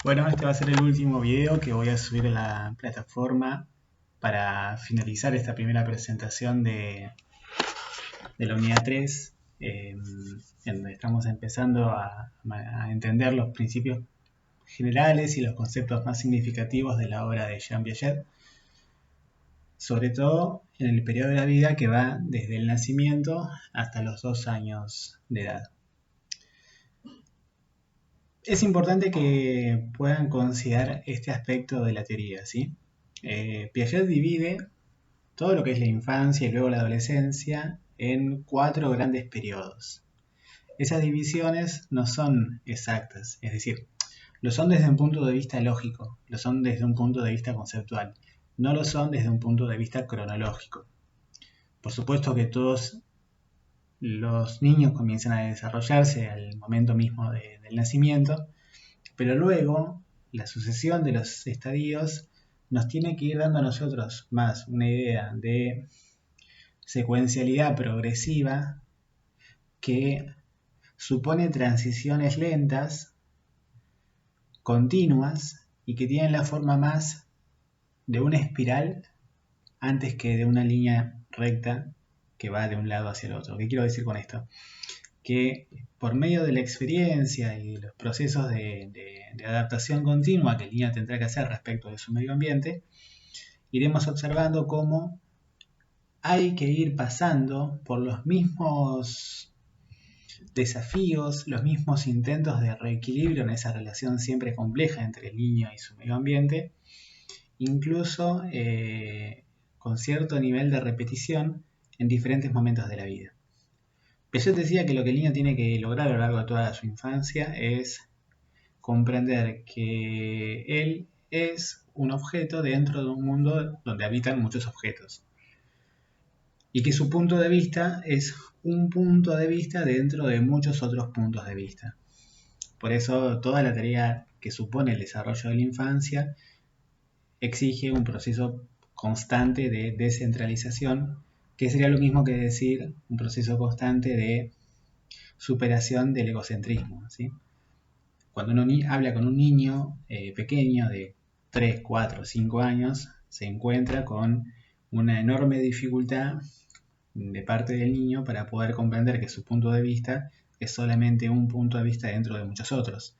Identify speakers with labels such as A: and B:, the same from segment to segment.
A: Bueno, este va a ser el último video que voy a subir a la plataforma para finalizar esta primera presentación de la unidad 3, en donde estamos empezando a entender los principios generales y los conceptos más significativos de la obra de Jean Piaget, sobre todo en el periodo de la vida que va desde el nacimiento hasta los 2 años de edad. Es importante que puedan considerar este aspecto de la teoría, ¿sí? Piaget divide todo lo que es la infancia y luego la adolescencia en 4 grandes periodos. Esas divisiones no son exactas, es decir, lo son desde un punto de vista lógico, lo son desde un punto de vista conceptual, no lo son desde un punto de vista cronológico. Por supuesto que todos los niños comienzan a desarrollarse al momento mismo del nacimiento, pero luego la sucesión de los estadios nos tiene que ir dando a nosotros más una idea de secuencialidad progresiva que supone transiciones lentas, continuas y que tienen la forma más de una espiral antes que de una línea recta que va de un lado hacia el otro. ¿Qué quiero decir con esto? Que por medio de la experiencia y los procesos de adaptación continua que el niño tendrá que hacer respecto de su medio ambiente, iremos observando cómo hay que ir pasando por los mismos desafíos, los mismos intentos de reequilibrio en esa relación siempre compleja entre el niño y su medio ambiente, incluso con cierto nivel de repetición en diferentes momentos de la vida. Piaget decía que lo que el niño tiene que lograr a lo largo de toda su infancia es comprender que él es un objeto dentro de un mundo donde habitan muchos objetos y que su punto de vista es un punto de vista dentro de muchos otros puntos de vista. Por eso toda la tarea que supone el desarrollo de la infancia exige un proceso constante de descentralización, que sería lo mismo que decir un proceso constante de superación del egocentrismo, ¿sí? Cuando uno habla con un niño pequeño de 3, 4, 5 años, se encuentra con una enorme dificultad de parte del niño para poder comprender que su punto de vista es solamente un punto de vista dentro de muchos otros.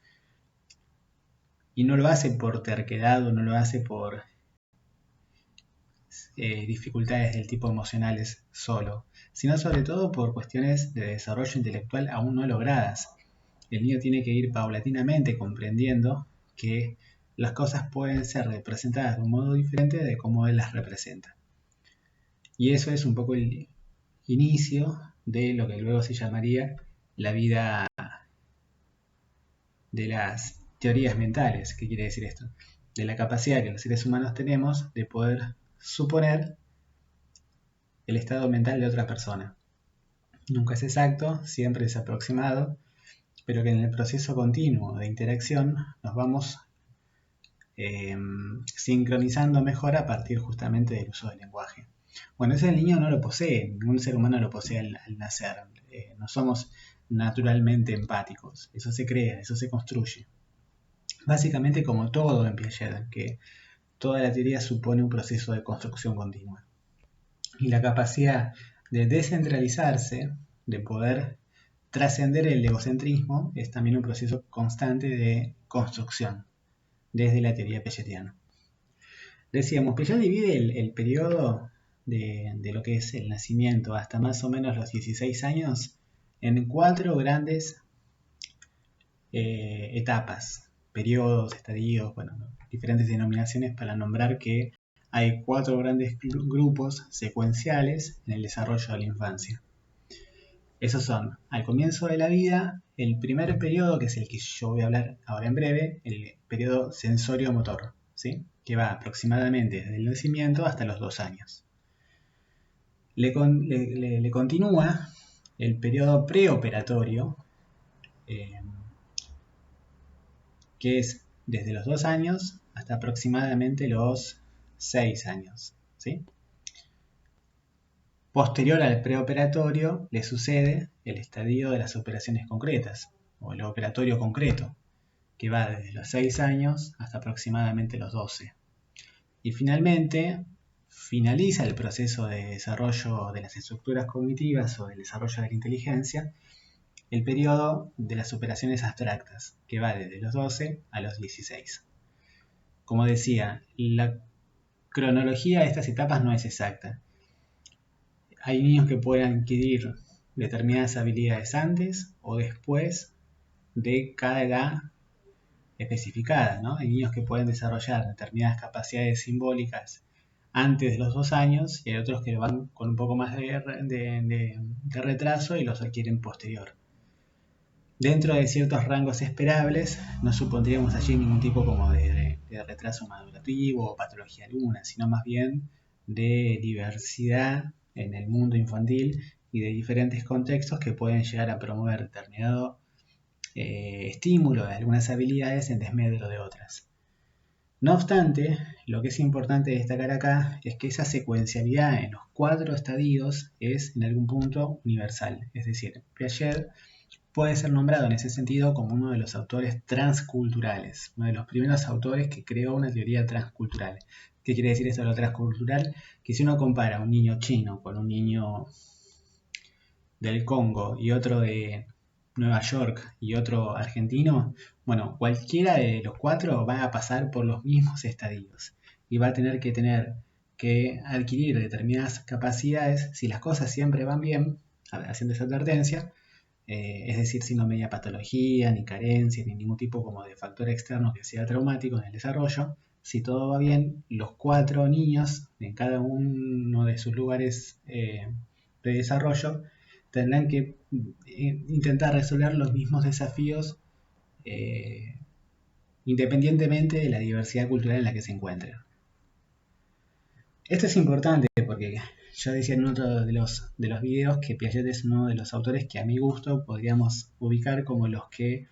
A: Y no lo hace por terquedad o no lo hace por dificultades del tipo emocionales solo, sino sobre todo por cuestiones de desarrollo intelectual aún no logradas. El niño tiene que ir paulatinamente comprendiendo que las cosas pueden ser representadas de un modo diferente de cómo él las representa. Y eso es un poco el inicio de lo que luego se llamaría la vida de las teorías mentales. ¿Qué quiere decir esto? De la capacidad que los seres humanos tenemos de poder suponer el estado mental de otra persona. Nunca es exacto, siempre es aproximado, pero que en el proceso continuo de interacción nos vamos sincronizando mejor a partir justamente del uso del lenguaje. Bueno, eso el niño no lo posee, ningún ser humano lo posee al nacer. No somos naturalmente empáticos, eso se crea, eso se construye. Básicamente como todo en Piaget, que toda la teoría supone un proceso de construcción continua. Y la capacidad de descentralizarse, de poder trascender el egocentrismo, es también un proceso constante de construcción desde la teoría piagetiana. Decíamos, Piaget divide el periodo de lo que es el nacimiento hasta más o menos los 16 años en 4 grandes etapas, periodos, estadios, bueno, diferentes denominaciones para nombrar que hay 4 grandes grupos secuenciales en el desarrollo de la infancia. Esos son, al comienzo de la vida, el primer periodo, que es el que yo voy a hablar ahora en breve, el periodo sensorio-motor, ¿sí? Que va aproximadamente desde el nacimiento hasta los 2 años. Le continúa el periodo preoperatorio, que es desde los 2 años hasta aproximadamente los 6 años, ¿sí? Posterior al preoperatorio le sucede el estadio de las operaciones concretas, o el operatorio concreto, que va desde los 6 años hasta aproximadamente los 12. Y finalmente finaliza el proceso de desarrollo de las estructuras cognitivas o del desarrollo de la inteligencia el periodo de las operaciones abstractas, que va desde los 12 a los 16. Como decía, la cronología de estas etapas no es exacta. Hay niños que pueden adquirir determinadas habilidades antes o después de cada edad especificada, ¿no? Hay niños que pueden desarrollar determinadas capacidades simbólicas antes de los 2 años y hay otros que van con un poco más de retraso y los adquieren posterior. Dentro de ciertos rangos esperables, no supondríamos allí ningún tipo como de retraso madurativo o patología alguna, sino más bien de diversidad en el mundo infantil y de diferentes contextos que pueden llegar a promover determinado estímulo de algunas habilidades en desmedro de otras. No obstante, lo que es importante destacar acá es que esa secuencialidad en los 4 estadios es en algún punto universal, es decir, Piaget puede ser nombrado en ese sentido como uno de los autores transculturales, uno de los primeros autores que creó una teoría transcultural. ¿Qué quiere decir esto de lo transcultural? Que si uno compara a un niño chino con un niño del Congo y otro de Nueva York y otro argentino, bueno, cualquiera de los 4 va a pasar por los mismos estadios y va a tener que adquirir determinadas capacidades si las cosas siempre van bien, haciendo esa advertencia, es decir, sin no media patología, ni carencia, ni ningún tipo como de factor externo que sea traumático en el desarrollo. Si todo va bien, los 4 niños, en cada uno de sus lugares de desarrollo, tendrán que intentar resolver los mismos desafíos independientemente de la diversidad cultural en la que se encuentren. Esto es importante porque yo decía en otro de los videos que Piaget es uno de los autores que a mi gusto podríamos ubicar como los que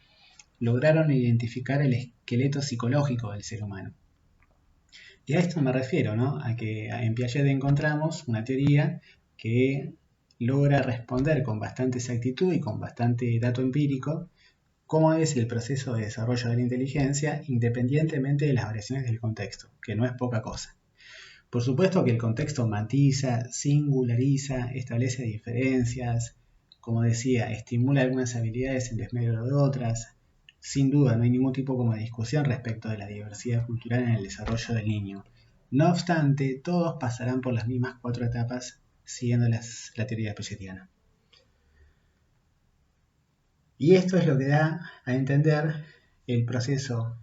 A: lograron identificar el esqueleto psicológico del ser humano. Y a esto me refiero, ¿no? A que en Piaget encontramos una teoría que logra responder con bastante exactitud y con bastante dato empírico cómo es el proceso de desarrollo de la inteligencia independientemente de las variaciones del contexto, que no es poca cosa. Por supuesto que el contexto matiza, singulariza, establece diferencias, como decía, estimula algunas habilidades en desmedro de otras. Sin duda, no hay ningún tipo como de discusión respecto de la diversidad cultural en el desarrollo del niño. No obstante, todos pasarán por las mismas 4 etapas siguiendo la teoría piagetiana. Y esto es lo que da a entender el proceso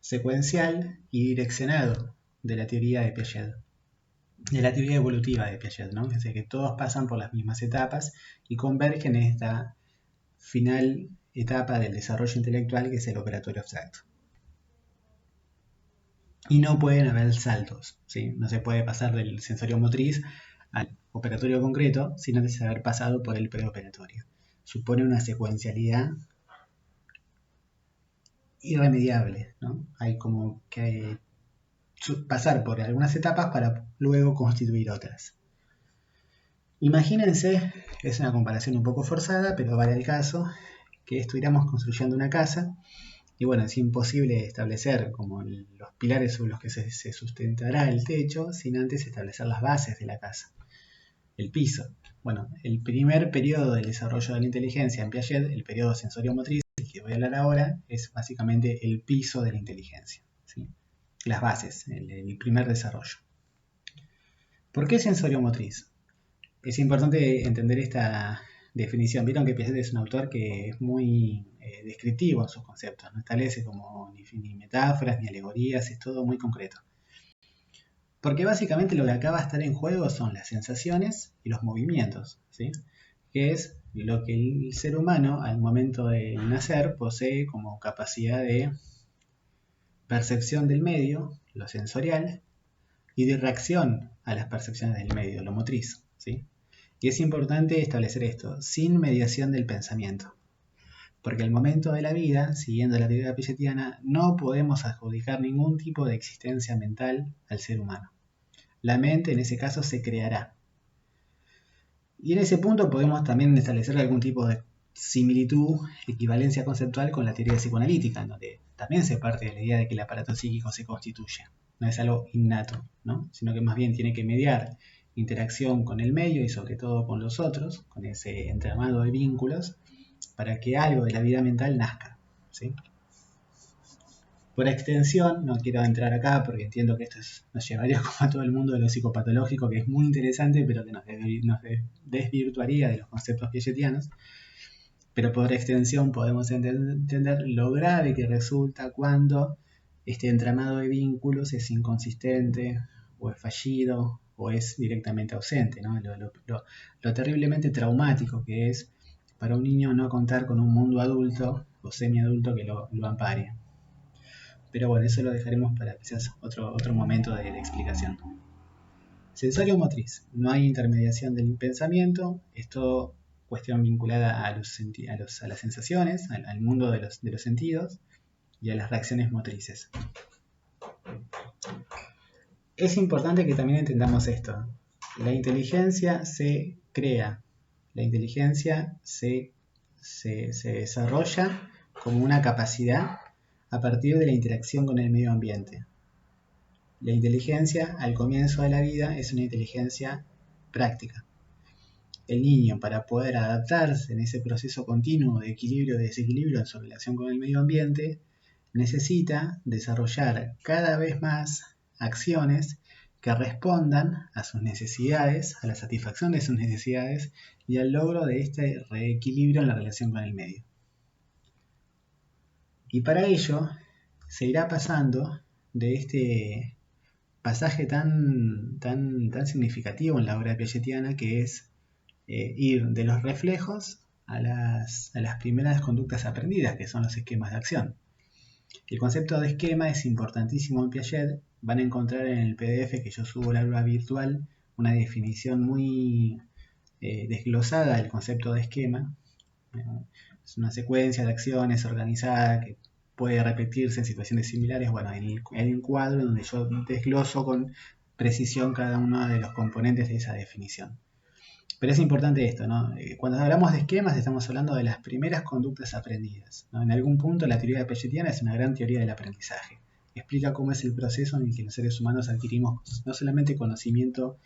A: secuencial y direccionado de la teoría de Piaget, de la teoría evolutiva de Piaget, ¿no? Es decir, que todos pasan por las mismas etapas y convergen en esta final etapa del desarrollo intelectual que es el operatorio abstracto. Y no pueden haber saltos, ¿sí? No se puede pasar del sensorio motriz al operatorio concreto sin antes haber pasado por el preoperatorio. Supone una secuencialidad irremediable, ¿no? Hay como que pasar por algunas etapas para luego constituir otras. Imagínense, es una comparación un poco forzada, pero vale el caso, que estuviéramos construyendo una casa y bueno, es imposible establecer como los pilares sobre los que se sustentará el techo sin antes establecer las bases de la casa, el piso. Bueno, el primer periodo del desarrollo de la inteligencia en Piaget, el periodo sensorio-motriz, del que voy a hablar ahora, es básicamente el piso de la inteligencia, ¿sí? Las bases, el primer desarrollo. ¿Por qué sensorio-motriz? Es importante entender esta definición. Vieron que Piaget es un autor que es muy descriptivo en sus conceptos, no establece como ni metáforas ni alegorías, es todo muy concreto. Porque básicamente lo que acaba de estar en juego son las sensaciones y los movimientos, ¿sí? Que es lo que el ser humano al momento de nacer posee como capacidad de percepción del medio, lo sensorial, y de reacción a las percepciones del medio, lo motriz, ¿sí? Y es importante establecer esto, sin mediación del pensamiento. Porque al momento de la vida, siguiendo la teoría piagetiana, no podemos adjudicar ningún tipo de existencia mental al ser humano. La mente en ese caso se creará. Y en ese punto podemos también establecer algún tipo de similitud, equivalencia conceptual con la teoría psicoanalítica, en donde también se parte de la idea de que el aparato psíquico se constituye. No es algo innato, ¿no? Sino que más bien tiene que mediar interacción con el medio y sobre todo con los otros, con ese entramado de vínculos, para que algo de la vida mental nazca, ¿sí? Por extensión, no quiero entrar acá porque entiendo que esto nos llevaría como a todo el mundo de lo psicopatológico, que es muy interesante, pero que nos desvirtuaría de los conceptos piagetianos. Pero por extensión podemos entender lo grave que resulta cuando este entramado de vínculos es inconsistente, o es fallido, o es directamente ausente, ¿no? Lo terriblemente traumático que es para un niño no contar con un mundo adulto o semiadulto que lo ampare. Pero bueno, eso lo dejaremos para quizás otro momento de explicación. Sensorio motriz. No hay intermediación del pensamiento. Es todo cuestión vinculada a las sensaciones, al mundo de los sentidos y a las reacciones motrices. Es importante que también entendamos esto. La inteligencia se crea. La inteligencia se desarrolla como una capacidad a partir de la interacción con el medio ambiente. La inteligencia al comienzo de la vida es una inteligencia práctica. El niño, para poder adaptarse en ese proceso continuo de equilibrio y desequilibrio en su relación con el medio ambiente, necesita desarrollar cada vez más acciones que respondan a sus necesidades, a la satisfacción de sus necesidades y al logro de este reequilibrio en la relación con el medio. Y para ello se irá pasando de este pasaje tan significativo en la obra piagetiana, que es ir de los reflejos a las primeras conductas aprendidas, que son los esquemas de acción. El concepto de esquema es importantísimo en Piaget. Van a encontrar en el PDF que yo subo al aula virtual una definición muy desglosada del concepto de esquema. Es una secuencia de acciones organizada que puede repetirse en situaciones similares. Bueno, hay un cuadro donde yo desgloso con precisión cada uno de los componentes de esa definición. Pero es importante esto, ¿no? Cuando hablamos de esquemas estamos hablando de las primeras conductas aprendidas, ¿no? En algún punto la teoría piagetiana es una gran teoría del aprendizaje. Explica cómo es el proceso en el que los seres humanos adquirimos no solamente conocimiento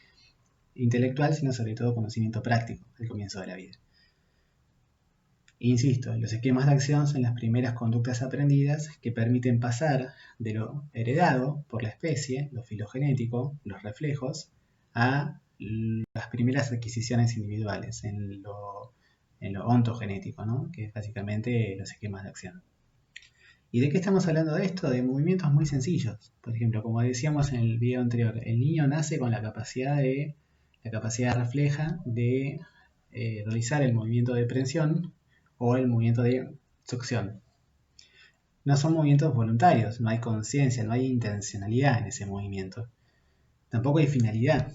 A: intelectual, sino sobre todo conocimiento práctico al comienzo de la vida. Insisto, los esquemas de acción son las primeras conductas aprendidas que permiten pasar de lo heredado por la especie, lo filogenético, los reflejos, a las primeras adquisiciones individuales en lo ontogenético, ¿no? Que es básicamente los esquemas de acción. ¿Y de qué estamos hablando de esto? De movimientos muy sencillos. Por ejemplo, como decíamos en el video anterior, el niño nace con la capacidad refleja de realizar el movimiento de prensión o el movimiento de succión. No son movimientos voluntarios, no hay conciencia, no hay intencionalidad en ese movimiento. Tampoco hay finalidad.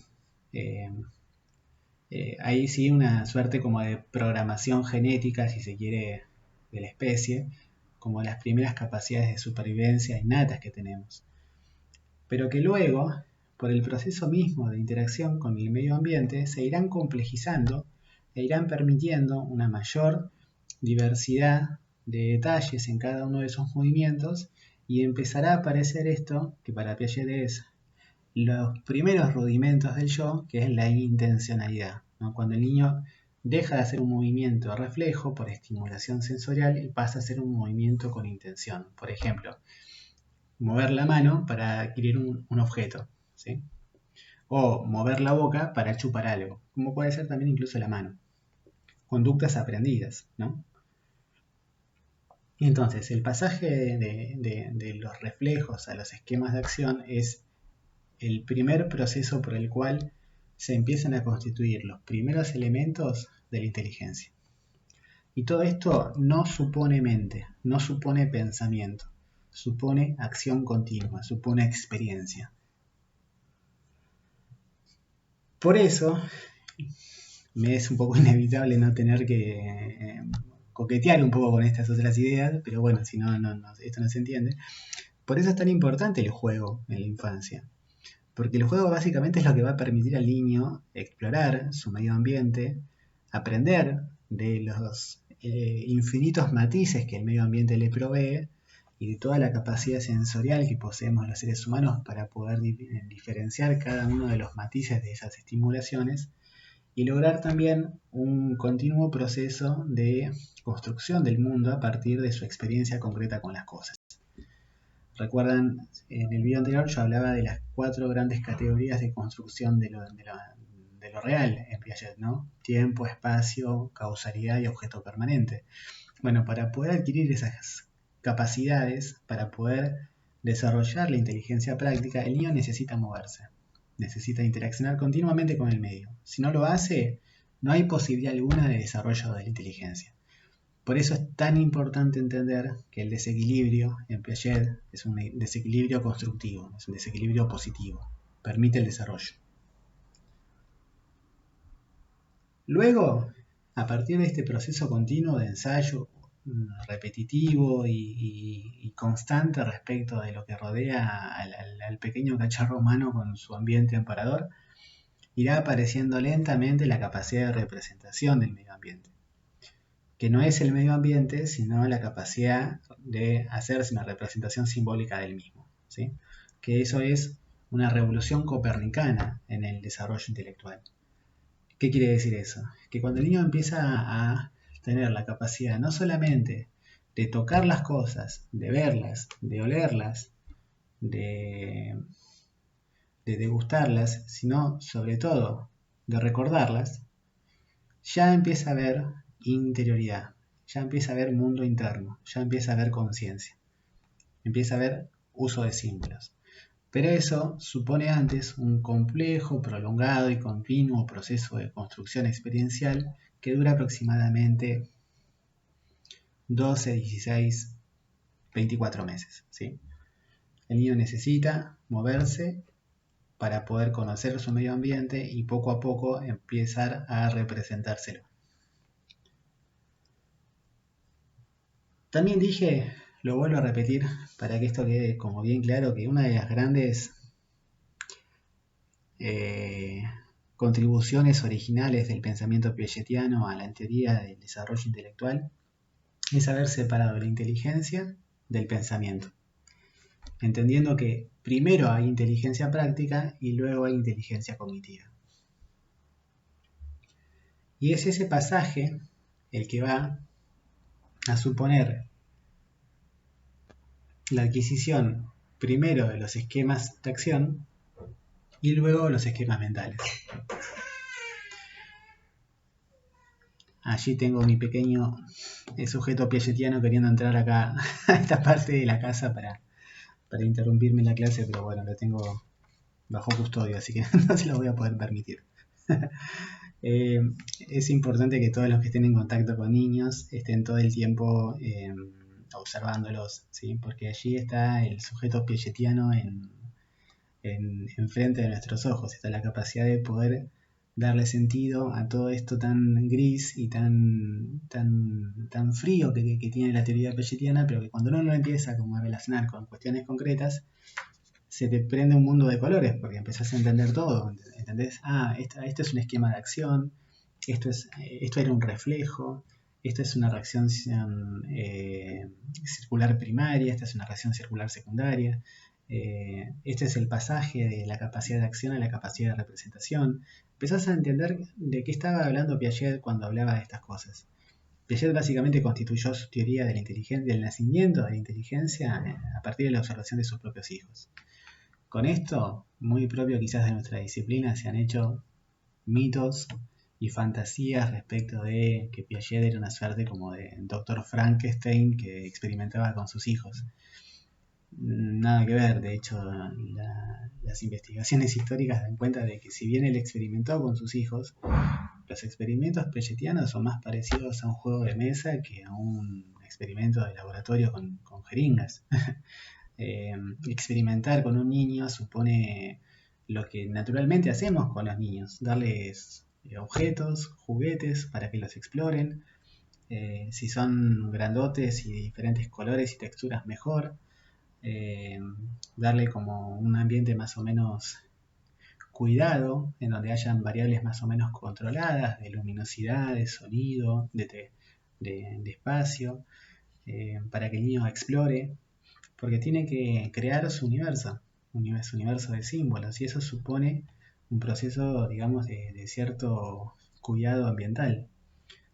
A: Hay sí una suerte como de programación genética, si se quiere, de la especie, como las primeras capacidades de supervivencia innatas que tenemos. Pero que luego, por el proceso mismo de interacción con el medio ambiente, se irán complejizando e irán permitiendo una mayor diversidad de detalles en cada uno de esos movimientos y empezará a aparecer esto que para Piaget es los primeros rudimentos del yo, que es la intencionalidad, ¿no? Cuando el niño deja de hacer un movimiento reflejo por estimulación sensorial y pasa a hacer un movimiento con intención. Por ejemplo, mover la mano para adquirir un objeto, ¿sí? O mover la boca para chupar algo, como puede ser también incluso la mano. Conductas aprendidas, ¿no? Y entonces, el pasaje de los reflejos a los esquemas de acción es el primer proceso por el cual se empiezan a constituir los primeros elementos de la inteligencia. Y todo esto no supone mente, no supone pensamiento, supone acción continua, supone experiencia. Por eso, me es un poco inevitable no tener que coquetear un poco con estas otras ideas, pero bueno, si no, esto no se entiende. Por eso es tan importante el juego en la infancia. Porque el juego básicamente es lo que va a permitir al niño explorar su medio ambiente, aprender de los infinitos matices que el medio ambiente le provee y de toda la capacidad sensorial que poseemos los seres humanos para poder diferenciar cada uno de los matices de esas estimulaciones y lograr también un continuo proceso de construcción del mundo a partir de su experiencia concreta con las cosas. Recuerdan, en el video anterior yo hablaba de las 4 grandes categorías de construcción de lo real en Piaget, ¿no? Tiempo, espacio, causalidad y objeto permanente. Bueno, para poder adquirir esas capacidades, para poder desarrollar la inteligencia práctica, el niño necesita moverse, necesita interaccionar continuamente con el medio. Si no lo hace, no hay posibilidad alguna de desarrollo de la inteligencia. Por eso es tan importante entender que el desequilibrio en Piaget es un desequilibrio constructivo, es un desequilibrio positivo, permite el desarrollo. Luego, a partir de este proceso continuo de ensayo repetitivo y constante respecto de lo que rodea al pequeño cachorro humano con su ambiente amparador, irá apareciendo lentamente la capacidad de representación del medio ambiente, que no es el medio ambiente, sino la capacidad de hacerse una representación simbólica del mismo, ¿sí? Que eso es una revolución copernicana en el desarrollo intelectual. ¿Qué quiere decir eso? Que cuando el niño empieza a tener la capacidad no solamente de tocar las cosas, de verlas, de olerlas, de degustarlas, sino sobre todo de recordarlas, ya empieza a haber interioridad, ya empieza a haber mundo interno, ya empieza a haber conciencia, empieza a haber uso de símbolos. Pero eso supone antes un complejo, prolongado y continuo proceso de construcción experiencial que dura aproximadamente 12, 16, 24 meses, ¿sí? El niño necesita moverse para poder conocer su medio ambiente y poco a poco empezar a representárselo. También dije, lo vuelvo a repetir para que esto quede como bien claro, que una de las grandes contribuciones originales del pensamiento piagetiano a la teoría del desarrollo intelectual es haber separado la inteligencia del pensamiento, entendiendo que primero hay inteligencia práctica y luego hay inteligencia cognitiva. Y es ese pasaje el que va a suponer la adquisición primero de los esquemas de acción y luego los esquemas mentales. Allí tengo mi pequeño sujeto piagetiano queriendo entrar acá a esta parte de la casa para interrumpirme la clase, pero bueno, lo tengo bajo custodia, así que no se lo voy a poder permitir. Es importante que todos los que estén en contacto con niños estén todo el tiempo observándolos, ¿sí? Porque allí está el sujeto piagetiano enfrente de nuestros ojos, está la capacidad de poder darle sentido a todo esto tan gris y tan frío que tiene la teoría piagetiana, pero que cuando uno lo empieza como a relacionar con cuestiones concretas, se te prende un mundo de colores, porque empezás a entender todo, ¿entendés? Esto es un esquema de acción, esto era un reflejo, esto es una reacción circular primaria, esta es una reacción circular secundaria, este es el pasaje de la capacidad de acción a la capacidad de representación. Empezás a entender de qué estaba hablando Piaget cuando hablaba de estas cosas. Piaget básicamente constituyó su teoría de la inteligencia, del nacimiento de la inteligencia a partir de la observación de sus propios hijos. Con esto, muy propio quizás de nuestra disciplina, se han hecho mitos y fantasías respecto de que Piaget era una suerte como de Dr. Frankenstein que experimentaba con sus hijos. Nada que ver, de hecho, las investigaciones históricas dan cuenta de que si bien él experimentó con sus hijos, los experimentos piagetianos son más parecidos a un juego de mesa que a un experimento de laboratorio con jeringas. Experimentar con un niño supone lo que naturalmente hacemos con los niños, darles objetos, juguetes para que los exploren, si son grandotes y de diferentes colores y texturas mejor, darle como un ambiente más o menos cuidado, en donde hayan variables más o menos controladas de luminosidad, de sonido, de espacio, para que el niño explore, porque tiene que crear su universo de símbolos, y eso supone un proceso, digamos, de cierto cuidado ambiental.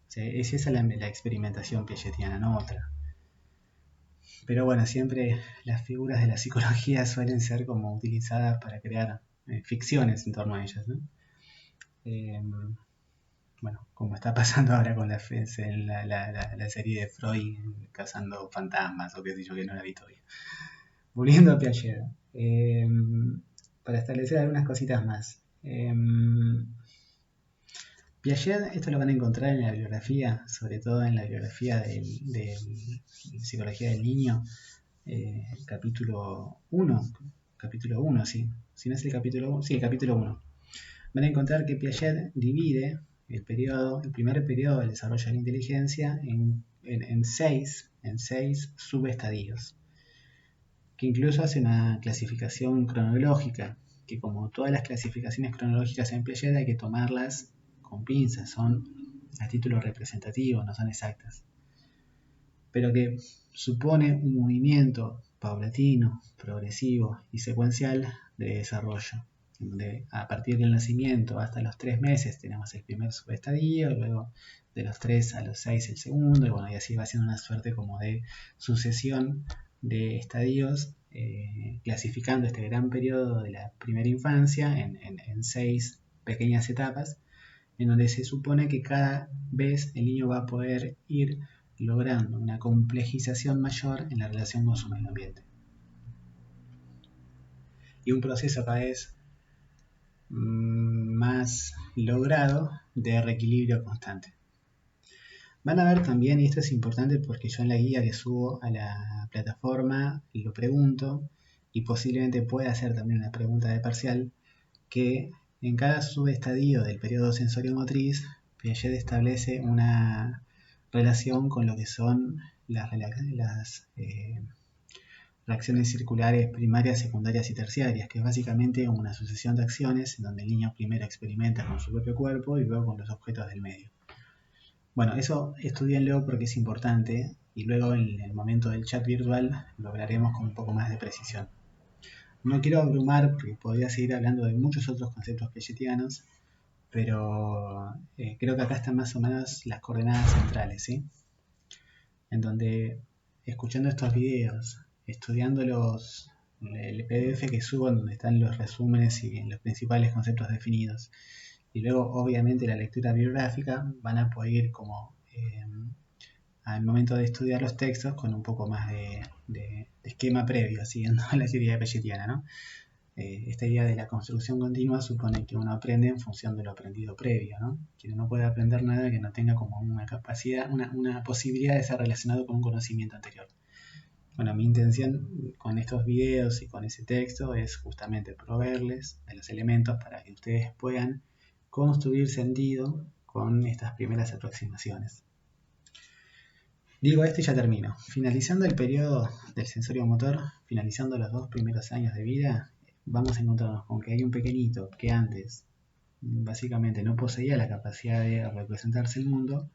A: O sea, es esa la experimentación piagetiana, no otra. Pero bueno, siempre las figuras de la psicología suelen ser como utilizadas para crear ficciones en torno a ellas, ¿no? Bueno, como está pasando ahora con la serie de Freud cazando fantasmas o qué sé yo, que no la vi todavía. Volviendo a Piaget, para establecer algunas cositas más. Piaget, esto lo van a encontrar en la bibliografía, sobre todo en la bibliografía de Psicología del Niño, capítulo 1, sí. Si no es el capítulo 1, sí, el capítulo 1. Van a encontrar que Piaget divide el primer periodo del desarrollo de la inteligencia en seis subestadios, que incluso hace una clasificación cronológica, que como todas las clasificaciones cronológicas en Piaget hay que tomarlas con pinzas, son a título representativo, no son exactas, pero que supone un movimiento paulatino, progresivo y secuencial de desarrollo, donde a partir del nacimiento hasta los 3 meses tenemos el primer subestadio, luego de los 3 a los 6 el segundo, y bueno, y así va siendo una suerte como de sucesión de estadios, clasificando este gran periodo de la primera infancia en 6 pequeñas etapas, en donde se supone que cada vez el niño va a poder ir logrando una complejización mayor en la relación con su medio ambiente. Y un proceso cada vez más logrado de reequilibrio constante. Van a ver también, y esto es importante porque yo en la guía que subo a la plataforma lo pregunto, y posiblemente pueda hacer también una pregunta de parcial, que en cada subestadio del periodo sensorio-motriz, Piaget establece una relación con lo que son las reacciones circulares primarias, secundarias y terciarias, que es básicamente una sucesión de acciones en donde el niño primero experimenta con su propio cuerpo y luego con los objetos del medio. Bueno, eso estudienlo porque es importante, y luego en el momento del chat virtual lo hablaremos con un poco más de precisión. No quiero abrumar porque podría seguir hablando de muchos otros conceptos piagetianos, pero creo que acá están más o menos las coordenadas centrales, ¿sí? En donde, escuchando estos videos, estudiando el PDF que subo, en donde están los resúmenes y los principales conceptos definidos, y luego obviamente la lectura bibliográfica, van a poder ir como al momento de estudiar los textos con un poco más de esquema previo, siguiendo la teoría piagetiana, ¿no? Esta idea de la construcción continua supone que uno aprende en función de lo aprendido previo, ¿no? Que no puede aprender nada que no tenga como una capacidad, una posibilidad de ser relacionado con un conocimiento anterior. Bueno, mi intención con estos videos y con ese texto es justamente proveerles de los elementos para que ustedes puedan construir sentido con estas primeras aproximaciones. Digo esto y ya termino. Finalizando el periodo del sensorio motor, finalizando los 2 primeros años de vida, vamos a encontrarnos con que hay un pequeñito que antes básicamente no poseía la capacidad de representarse el mundo,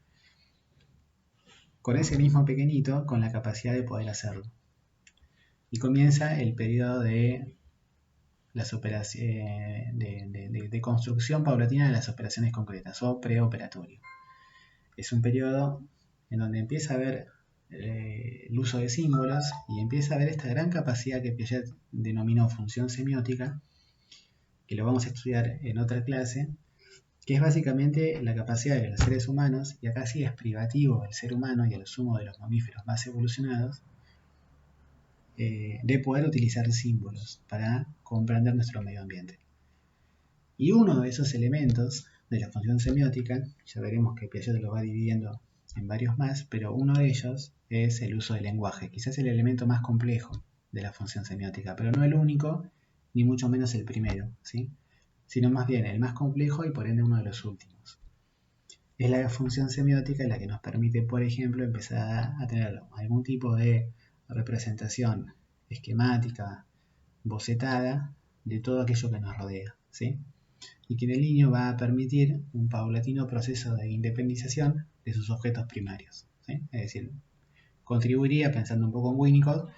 A: con ese mismo pequeñito con la capacidad de poder hacerlo. Y comienza el periodo de las de construcción paulatina de las operaciones concretas o preoperatorio. Es un periodo en donde empieza a haber el uso de símbolos y empieza a haber esta gran capacidad que Piaget denominó función semiótica, que lo vamos a estudiar en otra clase, que es básicamente la capacidad de los seres humanos, y acá sí es privativo del ser humano y a lo sumo de los mamíferos más evolucionados, de poder utilizar símbolos para comprender nuestro medio ambiente. Y uno de esos elementos de la función semiótica, ya veremos que Piaget lo va dividiendo en varios más, pero uno de ellos es el uso del lenguaje, quizás el elemento más complejo de la función semiótica, pero no el único, ni mucho menos el primero, ¿sí? Sino más bien el más complejo y por ende uno de los últimos. Es la función semiótica la que nos permite, por ejemplo, empezar a tener algún tipo de representación esquemática, bocetada, de todo aquello que nos rodea, ¿sí? Y que en el niño va a permitir un paulatino proceso de independización de sus objetos primarios, ¿sí? ¿sí? Es decir, contribuiría, pensando un poco en Winnicott,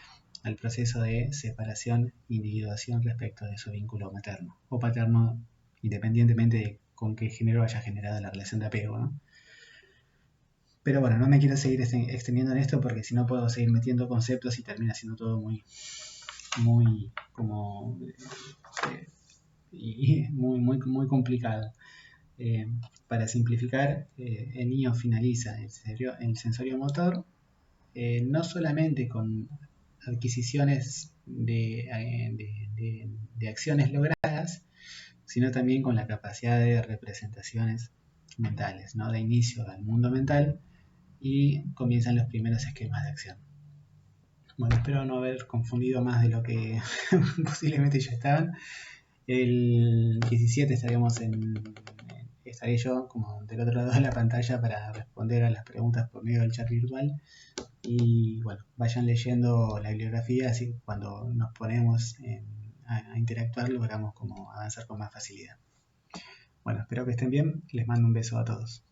A: al proceso de separación e individuación respecto de su vínculo materno o paterno, independientemente de con qué género haya generado la relación de apego, ¿no? Pero bueno, no me quiero seguir extendiendo en esto porque si no puedo seguir metiendo conceptos y termina siendo todo muy como y muy complicado. Para simplificar, el niño finaliza el sensorio motor no solamente con adquisiciones de acciones logradas, sino también con la capacidad de representaciones mentales, ¿no? De inicio al mundo mental y comienzan los primeros esquemas de acción. Bueno, espero no haber confundido más de lo que posiblemente ya estaban. El 17 estaré yo como del otro lado de la pantalla para responder a las preguntas por medio del chat virtual. Y bueno, vayan leyendo la bibliografía, así cuando nos ponemos a interactuar logramos como avanzar con más facilidad. Bueno, espero que estén bien, les mando un beso a todos.